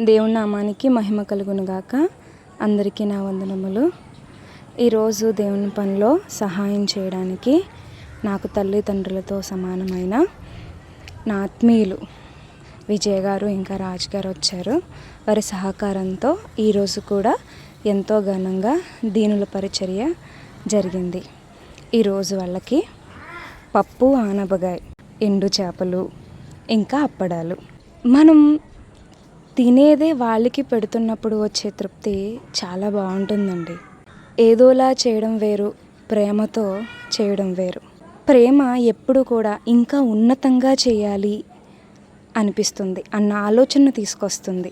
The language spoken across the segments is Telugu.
దేవుని నామానికి మహిమ కలుగునుగాక. అందరికీ నా వందనములు. ఈరోజు దేవుని పనిలో సహాయం చేయడానికి నాకు తల్లిదండ్రులతో సమానమైన నా ఆత్మీయులు విజయ్ గారు ఇంకా రాజ్ గారు వచ్చారు. వారి సహకారంతో ఈరోజు కూడా ఎంతో ఘనంగా దీనుల పరిచర్య జరిగింది. ఈరోజు వాళ్ళకి పప్పు, ఆనపకాయ, ఎండు చేపలు ఇంకా అప్పడాలు. మనం తినేదే వాళ్ళకి పెడుతున్నప్పుడు వచ్చే తృప్తి చాలా బాగుంటుందండి. ఏదోలా చేయడం వేరు, ప్రేమతో చేయడం వేరు. ప్రేమ ఎప్పుడు కూడా ఇంకా ఉన్నతంగా చేయాలి అనిపిస్తుంది అన్న ఆలోచన తీసుకొస్తుంది.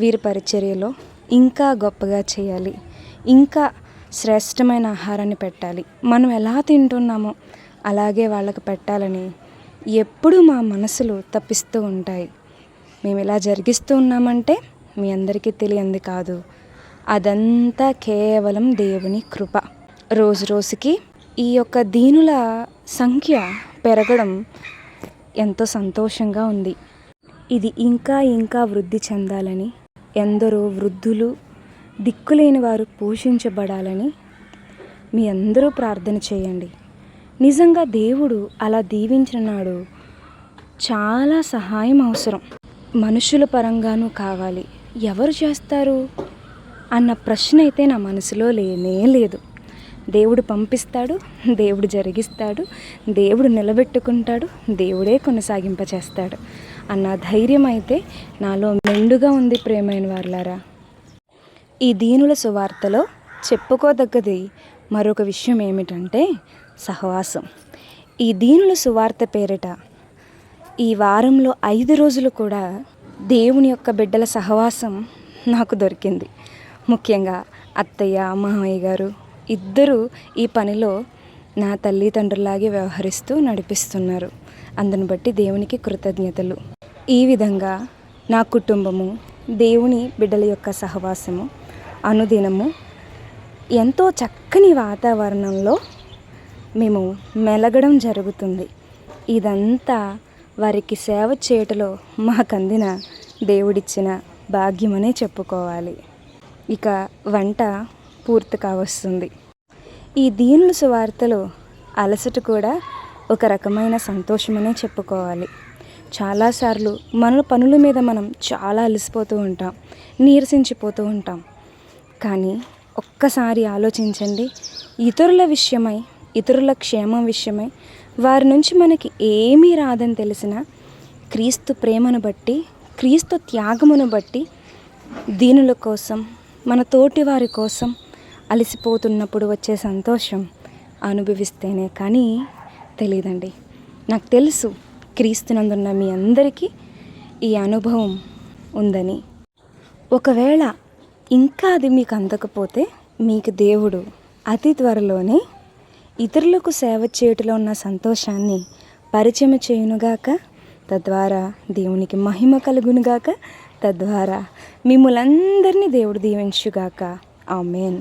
వీరి పరిచర్యలో ఇంకా గొప్పగా చేయాలి, ఇంకా శ్రేష్టమైన ఆహారాన్ని పెట్టాలి, మనం ఎలా తింటున్నామో అలాగే వాళ్ళకి పెట్టాలని ఎప్పుడూ మా మనసులు తప్పిస్తూ ఉంటాయి. మేము ఇలా జరిగిస్తూ ఉన్నామంటే మీ అందరికీ తెలియంది కాదు, అదంతా కేవలం దేవుని కృప. రోజు రోజుకి ఈ యొక్క దీనుల సంఖ్య పెరగడం ఎంతో సంతోషంగా ఉంది. ఇది ఇంకా ఇంకా వృద్ధి చెందాలని, ఎందరో వృద్ధులు, దిక్కులేని వారు పోషించబడాలని మీ అందరూ ప్రార్థన చేయండి. నిజంగా దేవుడు అలా దీవించిన నాడు చాలా సహాయం అవసరం. మనుషుల పరంగానూ కావాలి. ఎవరు చేస్తారు అన్న ప్రశ్న అయితే నా మనసులో లేనే లేదు. దేవుడు పంపిస్తాడు, దేవుడు జరిగిస్తాడు, దేవుడు నిలబెట్టుకుంటాడు, దేవుడే కొనసాగింపచేస్తాడు అన్న ధైర్యం అయితే నాలో మెండుగా ఉంది. ప్రేమైన వారులారా, ఈ దీనుల సువార్తలో చెప్పుకోదగ్గది మరొక విషయం ఏమిటంటే సహవాసం. ఈ దీనుల సువార్త పేరిట ఈ వారంలో 5 రోజులు కూడా దేవుని యొక్క బిడ్డల సహవాసం నాకు దొరికింది. ముఖ్యంగా అత్తయ్య, మామయ్య గారు ఇద్దరూ ఈ పనిలో నా తల్లిదండ్రులాగే వ్యవహరిస్తూ నడిపిస్తున్నారు. అందును బట్టి దేవునికి కృతజ్ఞతలు. ఈ విధంగా నా కుటుంబము, దేవుని బిడ్డల యొక్క సహవాసము అనుదినము ఎంతో చక్కని వాతావరణంలో మేము మెలగడం జరుగుతుంది. ఇదంతా వారికి సేవ చేయటంలో మాకందిన దేవుడిచ్చిన భాగ్యమనే చెప్పుకోవాలి. ఇక వంట పూర్తి కావస్తుంది. ఈ దీనుల సువార్తలో అలసట కూడా ఒక రకమైన సంతోషమనే చెప్పుకోవాలి. చాలాసార్లు మన పనుల మీద మనం చాలా అలసిపోతూ ఉంటాం, నీరసించిపోతూ ఉంటాం. కానీ ఒక్కసారి ఆలోచించండి, ఇతరుల విషయమై, ఇతరుల క్షేమం విషయమై వారి నుంచి మనకి ఏమీ రాదని తెలిసిన క్రీస్తు ప్రేమను బట్టి, క్రీస్తు త్యాగమును బట్టి దీనుల కోసం, మన తోటి వారి కోసం అలసిపోతున్నప్పుడు వచ్చే సంతోషం అనుభవిస్తేనే కానీ తెలియదండి. నాకు తెలుసు క్రీస్తునందున్న మీ అందరికీ ఈ అనుభవం ఉందని. ఒకవేళ ఇంకా అది మీకు అందకపోతే మీకు దేవుడు అతి త్వరలోనే ఇతరులకు సేవ చేయటంలో ఉన్న సంతోషాన్ని పరిచయం చేయునుగాక. తద్వారా దేవునికి మహిమ కలుగునుగాక. తద్వారా మిమ్ములందరినీ దేవుడు దీవించుగాక. ఆమేన్.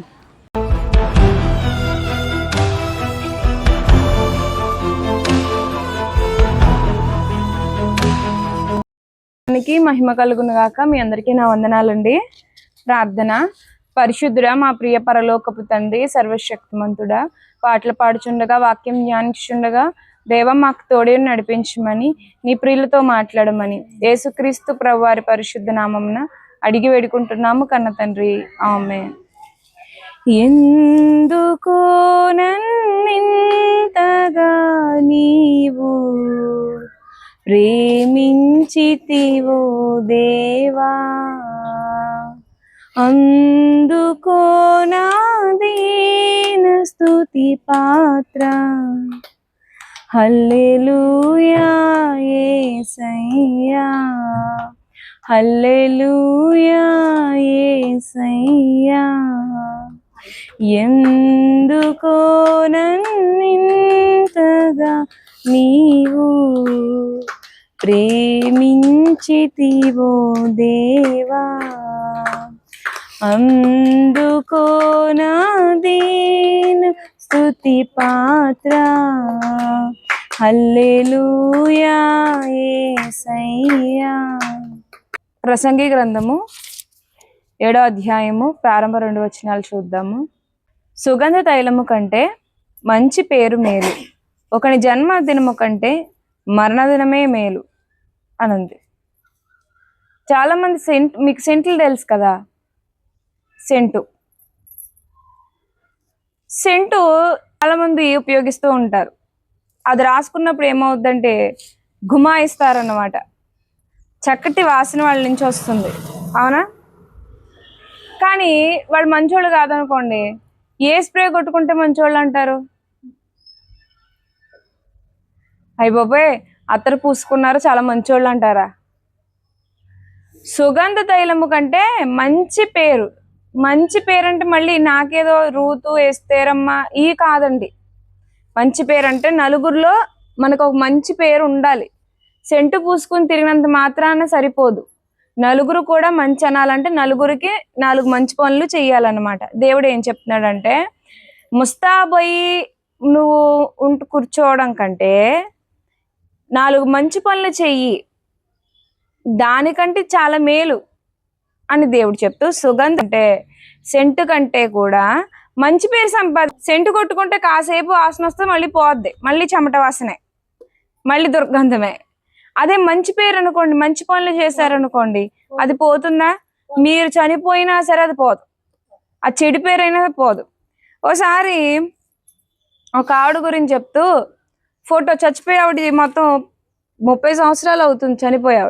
మహిమ కలుగునుగాక. మీ అందరికీ నా వందనాలండి. ప్రార్థన. పరిశుద్ధుడా, మా ప్రియ పరలోకపు తండ్రి, సర్వశక్తిమంతుడా, పాటలు పాడుచుండగా, వాక్యం ధ్యానించుండగా దేవ మాకు తోడే నడిపించమని, నీ ప్రియులతో మాట్లాడమని యేసుక్రీస్తు ప్రభువారి పరిశుద్ధ నామమున అడిగి వేడుకుంటున్నాము కన్న తండ్రి. ఆమేన్. ఎందుకో నన్నింతగా నీవు ప్రేమించితివో దేవా, అందుకో నా దీన స్తుతి పాత్ర. హల్లెలూయా యేసయ్యా, హల్లెలూయా యేసయ్యా. ఎందుకో నన్నింతగా నీవు ప్రేమించితివో దేవా, అందుకో నా దీన స్తుతి పాత్ర. హల్లెలూయా యేసయ్యా. ప్రసంగి గ్రంథము 7వ అధ్యాయము ప్రారంభ 2 వచనాలు చూద్దాము. సుగంధ తైలము కంటే మంచి పేరు మేలు, ఒకని జన్మదినము కంటే మరణదినమే మేలు అనంది. చాలా మంది మీకు సెంట్లు తెలుసు కదా, సెంటు చాలా మంది ఉపయోగిస్తూ ఉంటారు. అది రాసుకున్నప్పుడు ఏమవుద్దంటే గుమాయిస్తారన్నమాట. చక్కటి వాసన వాళ్ళ నుంచి వస్తుంది, అవునా? కానీ వాడు మంచోళ్ళు కాదనుకోండి, ఏ స్ప్రే కొట్టుకుంటే మంచోళ్ళు అంటారు? అయ్య బాబోయ్ అత్తరు పూసుకున్నారు చాలా మంచోళ్ళు అంటారా? సుగంధ తైలము కంటే మంచి పేరు అంటే మళ్ళీ నాకేదో రూతు ఎస్తేరమ్మ ఈ కాదండి. మంచి పేరు అంటే నలుగురిలో మనకు ఒక మంచి పేరు ఉండాలి. సెంటు పూసుకుని తిరిగినంత మాత్రాన సరిపోదు. నలుగురు కూడా మంచి అనాలంటే నలుగురికి 4 మంచి పనులు చెయ్యాలన్నమాట. దేవుడు ఏం చెప్తున్నాడంటే, ముస్తాబోయి నువ్వు కూర్చోవడం కంటే 4 మంచి పనులు చెయ్యి, దానికంటే చాలా మేలు అని దేవుడు చెప్తూ, సుగంధ అంటే సెంటు కంటే కూడా మంచి పేరు సెంటు కొట్టుకుంటే కాసేపు వాసన వస్తే మళ్ళీ పోద్ది, మళ్ళీ చెమట వాసనే, మళ్ళీ దుర్గంధమే. అదే మంచి పేరు అనుకోండి, మంచి పనులు చేశారనుకోండి, అది పోతుందా? మీరు చనిపోయినా సరే అది పోదు, ఆ చెడు పేరైనా పోదు. ఓసారి ఒక ఆవిడ గురించి చెప్తూ ఫోటో, చచ్చిపోయే ఆవిడ మొత్తం 30 సంవత్సరాలు అవుతుంది చనిపోయే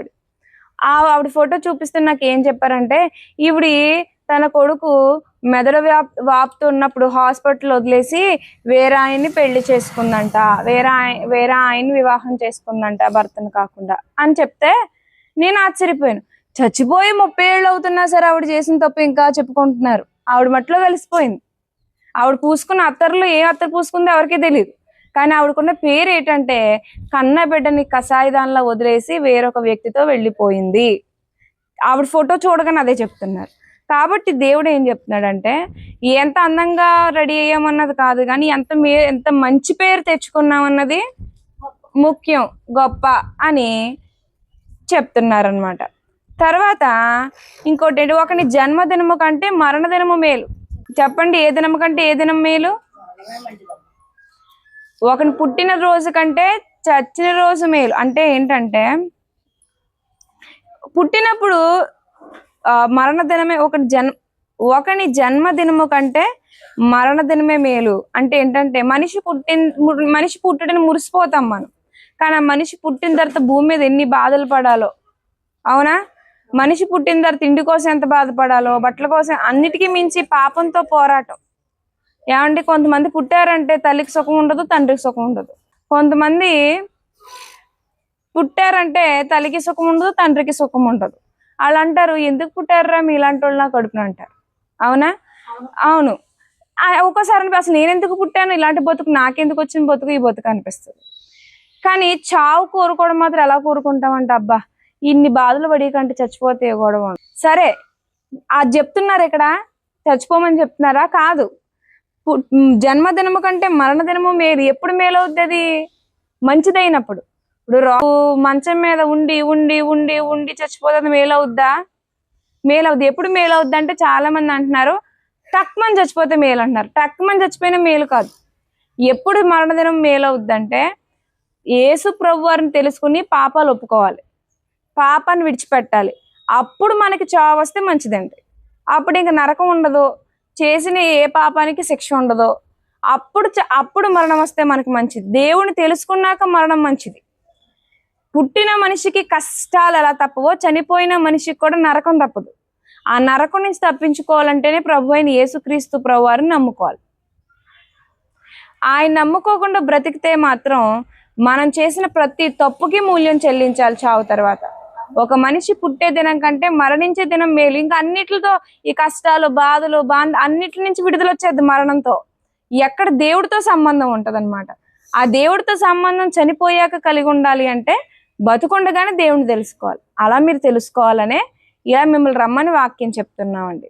ఆవిడ ఫోటో చూపిస్తే నాకు ఏం చెప్పారంటే, ఈవిడి తన కొడుకు మెదడు వాపుతూ ఉన్నప్పుడు హాస్పిటల్ వదిలేసి వేరే ఆయన్ని పెళ్లి చేసుకుందంట, వేరే ఆయన్ని వివాహం చేసుకుందంట, భర్తను కాకుండా అని చెప్తే నేను ఆశ్చర్యపోయాను. చచ్చిపోయి 30 ఏళ్ళు అవుతున్నా సరే ఆవిడ చేసిన తప్పు ఇంకా చెప్పుకుంటున్నారు. ఆవిడ మట్లో కలిసిపోయింది. ఆవిడ పూసుకున్న అత్తర్లు ఏ అత్తరు పూసుకుందో ఎవరికీ తెలియదు. కానీ ఆవిడకున్న పేరు ఏంటంటే, కన్న బిడ్డని కషాయదానిలో వదిలేసి వేరొక వ్యక్తితో వెళ్ళిపోయింది. ఆవిడ ఫోటో చూడగానే అదే చెప్తున్నారు. కాబట్టి దేవుడు ఏం చెప్తున్నాడంటే, ఎంత అందంగా రెడీ అయ్యామన్నది కాదు, కానీ ఎంత మంచి పేరు తెచ్చుకున్నామన్నది ముఖ్యం, గొప్ప అని చెప్తున్నారనమాట. తర్వాత ఇంకోటి, ఒకని జన్మదినము కంటే మరణదినము మేలు. చెప్పండి, ఏ దినము కంటే ఏ దినం మేలు? ఒకని పుట్టిన రోజు కంటే చచ్చిన రోజు మేలు. అంటే ఏంటంటే, పుట్టినప్పుడు మరణదినమే, ఒకని జన్మదినము కంటే మరణదినమే మేలు. అంటే ఏంటంటే, మనిషి పుట్టడని మురిసిపోతాం మనం, కానీ ఆ మనిషి పుట్టిన తర్వాత భూమి మీద ఎన్ని బాధలు పడాలో, అవునా? మనిషి పుట్టిన తర్వాత తిండి కోసం ఎంత బాధపడాలో, బట్టల కోసం, అన్నిటికీ మించి పాపంతో పోరాటం. ఏమంటే కొంతమంది పుట్టారంటే తల్లికి సుఖం ఉండదు, తండ్రికి సుఖం ఉండదు. కొంతమంది పుట్టారంటే తల్లికి సుఖం ఉండదు, తండ్రికి సుఖం ఉండదు. వాళ్ళు అంటారు, ఎందుకు పుట్టారా మీలాంటి వాళ్ళు నా కడుపున అంటారు, అవునా? అవును. ఒక్కోసారి అసలు నేను ఎందుకు పుట్టాను, ఇలాంటి బతుకు నాకెందుకు వచ్చిన బతుకు, ఈ బతుకు అనిపిస్తుంది. కానీ చావు కోరుకోవడం మాత్రం ఎలా కోరుకుంటామంటే, అబ్బా ఇన్ని బాధలు పడి కంటే చచ్చిపోతే గొడవ. సరే, అది చెప్తున్నారు ఇక్కడ, చచ్చిపోమని చెప్తున్నారా? కాదు. జన్మదినము కంటే మరణదినము మేలు. ఎప్పుడు మేలవుద్ది? అది మంచిదైనప్పుడు. ఇప్పుడు మంచం మీద ఉండి ఉండి ఉండి ఉండి చచ్చిపోతుంది, మేలవుద్దా? మేలవుద్ది. ఎప్పుడు మేలవుద్ది అంటే, చాలా మంది అంటున్నారు టక్మని చచ్చిపోతే మేలు అంటున్నారు. టక్మని చచ్చిపోయినా మేలు కాదు. ఎప్పుడు మరణదినం మేలవుద్ది అంటే, యేసు ప్రభు వారిని తెలుసుకుని పాపాలు ఒప్పుకోవాలి, పాపాన్ని విడిచిపెట్టాలి. అప్పుడు మనకి చావు వస్తే మంచిదండి. అప్పుడు ఇంక నరకం ఉండదు, చేసిన ఏ పాపానికి శిక్ష ఉండదు. అప్పుడు మరణం వస్తే మనకి మంచిది. దేవుని తెలుసుకున్నాక మరణం మంచిది. పుట్టిన మనిషికి కష్టాలు ఎలా తప్పవో, చనిపోయిన మనిషికి కూడా నరకం తప్పదు. ఆ నరకం నుంచి తప్పించుకోవాలంటేనే ప్రభు అయిన యేసుక్రీస్తు ప్రభు వారిని నమ్ముకోవాలి. ఆయన నమ్ముకోకుండా బ్రతికితే మాత్రం మనం చేసిన ప్రతి తప్పుకి మూల్యం చెల్లించాలి చావు తర్వాత. ఒక మనిషి పుట్టే దినం కంటే మరణించే దినం మేలు. ఇంకా అన్నిటితో, ఈ కష్టాలు, బాధలు, అన్నిటి నుంచి విడుదల వచ్చేది మరణంతో. ఎక్కడ దేవుడితో సంబంధం ఉంటది అనమాట. ఆ దేవుడితో సంబంధం చనిపోయాక కలిగి ఉండాలి అంటే, బతుకుండగానే దేవుని తెలుసుకోవాలి. అలా మీరు తెలుసుకోవాలనే ఇలా మిమ్మల్ని రమ్మని వాక్యం చెప్తున్నామండి.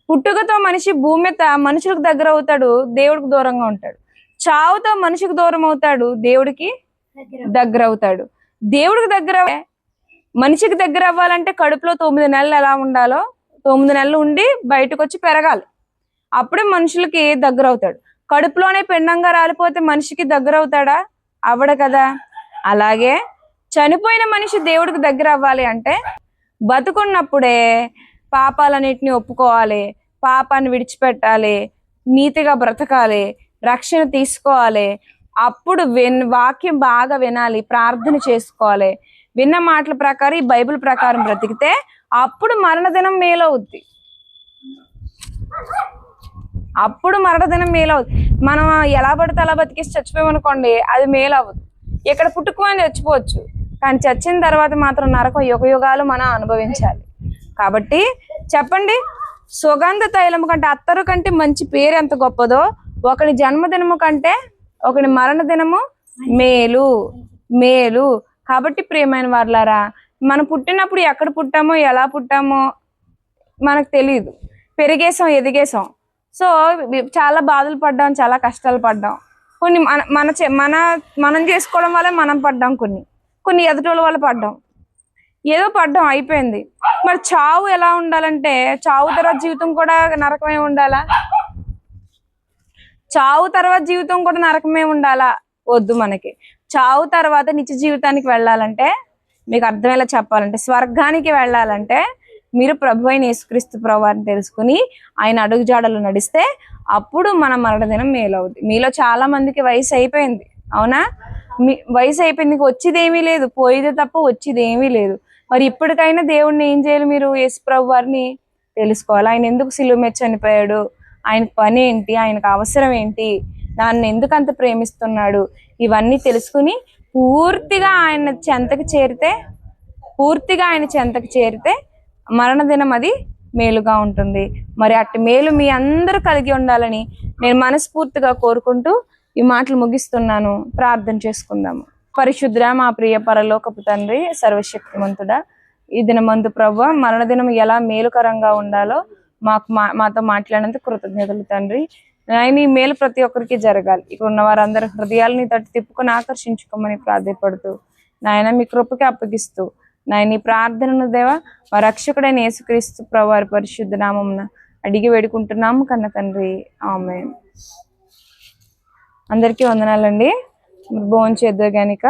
పుట్టుకతో మనిషి భూమి మీద మనుషులకు దగ్గర అవుతాడు, దేవుడికి దూరంగా ఉంటాడు. చావుతో మనిషికి దూరం అవుతాడు, దేవుడికి దగ్గర అవుతాడు. దేవుడికి దగ్గర మనిషికి దగ్గర అవ్వాలంటే కడుపులో 9 నెలలు ఎలా ఉండాలో 9 నెలలు ఉండి బయటకు వచ్చి పెరగాలి. అప్పుడే మనుషులకి దగ్గర అవుతాడు. కడుపులోనే పిండంగా రాలిపోతే మనిషికి దగ్గర అవుతాడా? అవ్వడు కదా. అలాగే చనిపోయిన మనిషి దేవుడికి దగ్గర అవ్వాలి అంటే బతుకున్నప్పుడే పాపాలన్నిటిని ఒప్పుకోవాలి, పాపాన్ని విడిచిపెట్టాలి, నీతిగా బ్రతకాలి, రక్షణ తీసుకోవాలి. అప్పుడు వాక్యం బాగా వినాలి, ప్రార్థన చేసుకోవాలి. విన్న మాటల ప్రకారం ఈ బైబిల్ ప్రకారం బ్రతికితే అప్పుడు మరణదినం మేలవుద్ది. అప్పుడు మరణదినం మేలవుద్ది. మనం ఎలా పడితే అలా బతికేసి చచ్చిపోయామనుకోండి, అది మేలవ్వదు. ఇక్కడ పుట్టుకుని చచ్చిపోవచ్చు, కానీ చచ్చిన తర్వాత మాత్రం నరకం యుగ యుగాలు మనం అనుభవించాలి. కాబట్టి చెప్పండి, సుగంధ తైలము కంటే అత్తరు కంటే మంచి పేరు ఎంత గొప్పదో, ఒకని జన్మదినము కంటే ఒకని మరణ దినము మేలు మేలు. కాబట్టి ప్రియమైన వారులారా, మనం పుట్టినప్పుడు ఎక్కడ పుట్టామో ఎలా పుట్టామో మనకు తెలియదు. పెరిగేసాం, ఎదిగేసాం. సో చాలా బాధలు పడ్డాం, చాలా కష్టాలు పడ్డాం. కొన్ని మనం చేసుకోవడం వల్ల మనం పడ్డాం, కొన్ని ఎదుటోళ్ళ వల్ల పడ్డాం. ఏదో పడ్డాం, అయిపోయింది. మరి చావు ఎలా ఉండాలంటే, చావు తర్వాత జీవితం కూడా నరకమే ఉండాలా? చావు తర్వాత జీవితం కూడా నరకమే ఉండాలా? వద్దు. మనకి చావు తర్వాత నిత్య జీవితానికి వెళ్ళాలంటే, మీకు అర్థమయ్యేలా చెప్పాలంటే, స్వర్గానికి వెళ్ళాలంటే మీరు ప్రభు అయిన యేసుక్రీస్తు ప్రభువారిని తెలుసుకుని ఆయన అడుగుజాడలు నడిస్తే అప్పుడు మన మరణదినం మేలవుద్ది. మీలో చాలా మందికి వయసు అయిపోయింది, అవునా? వయసు అయిపోయింది, వచ్చేది ఏమీ లేదు, పోయేదే తప్ప వచ్చేది ఏమీ లేదు. మరి ఇప్పటికైనా దేవుడిని ఏం చేయాలి? మీరు యేసు ప్రభు వారిని తెలుసుకోవాలి. ఆయన ఎందుకు సిలువ మీద చనిపోయాడు, ఆయన పని ఏంటి, ఆయనకు అవసరం ఏంటి, దాన్ని ఎందుకు అంత ప్రేమిస్తున్నాడు, ఇవన్నీ తెలుసుకుని పూర్తిగా ఆయన చెంతకు చేరితే మరణదినం అది మేలుగా ఉంటుంది. మరి అట్టి మేలు మీ అందరూ కలిగి ఉండాలని నేను మనస్ఫూర్తిగా కోరుకుంటూ ఈ మాటలు ముగిస్తున్నాను. ప్రార్థన చేసుకుందాము. పరిశుద్ధ మా ప్రియ పరలోకపు తండ్రి, సర్వశక్తిమంతుడా, ఈ దినమందు ప్రభువా మరణదినం ఎలా మేలుకరంగా ఉండాలో మాతో మాట్లాడినందుకు కృతజ్ఞతలు తండ్రి. ఆయన ఈ మేలు ప్రతి ఒక్కరికి జరగాలి. ఇక్కడ ఉన్న వారందరి హృదయాలని తట్టు తిప్పుకొని ఆకర్షించుకోమని ప్రార్థపడుతూ నాయన మీ కృపకి అప్పగిస్తూ నాయన ఈ ప్రార్థనను దేవా మా రక్షకుడైన యేసుక్రీస్తు ప్రభువారి పరిశుద్ధ నామమున అడిగి వేడుకుంటున్నాము కన్న తండ్రి, ఆమేన్. అందరికీ వందనాలండి. భోంచేద్దు గనుక